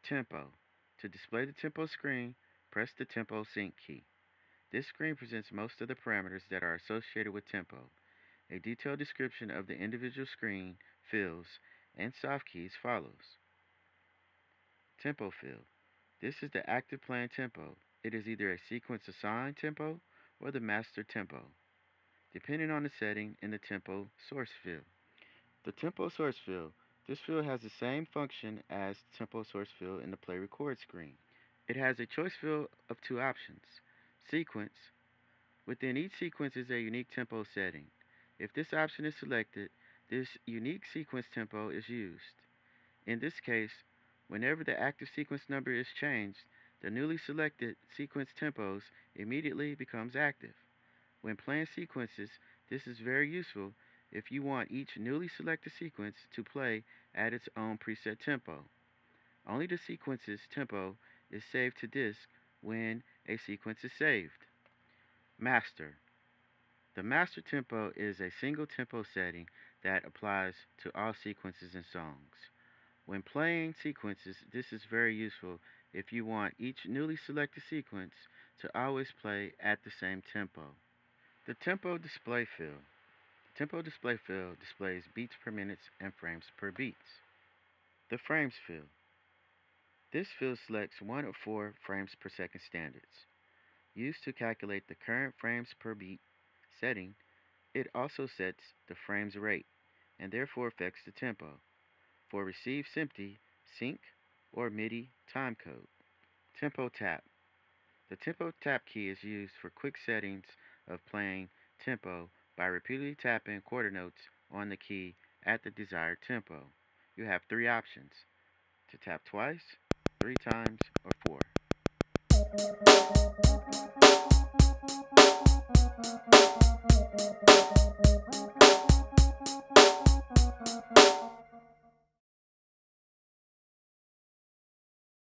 Tempo. To display the tempo screen, press the tempo sync key. This screen presents most of the parameters that are associated with tempo. A detailed description of the individual screen, fields, and soft keys follows. Tempo field. This is the active playing tempo. It is either a sequence assigned tempo or the master tempo, depending on the setting in the tempo source field. The tempo source field. This field has the same function as the tempo source field in the play record screen. It has a choice field of two options. Sequence. Within each sequence is a unique tempo setting. If this option is selected, this unique sequence tempo is used. In this case, whenever the active sequence number is changed, the newly selected sequence tempos immediately becomes active. When playing sequences, this is very useful if you want each newly selected sequence to play at its own preset tempo. Only the sequence's tempo is saved to disk when a sequence is saved. Master. The master tempo is a single tempo setting that applies to all sequences and songs. When playing sequences, this is very useful if you want each newly selected sequence to always play at the same tempo. The tempo display field. The tempo display field displays beats per minute and frames per beats. The frames field. This field selects one of four frames per second standards. Used to calculate the current frames per beat setting, it also sets the frames rate and therefore affects the tempo. For receive SMPTE, sync, or MIDI timecode. Tempo tap. The tempo tap key is used for quick settings of playing tempo by repeatedly tapping quarter notes on the key at the desired tempo. You have three options: to tap twice, three times, or four.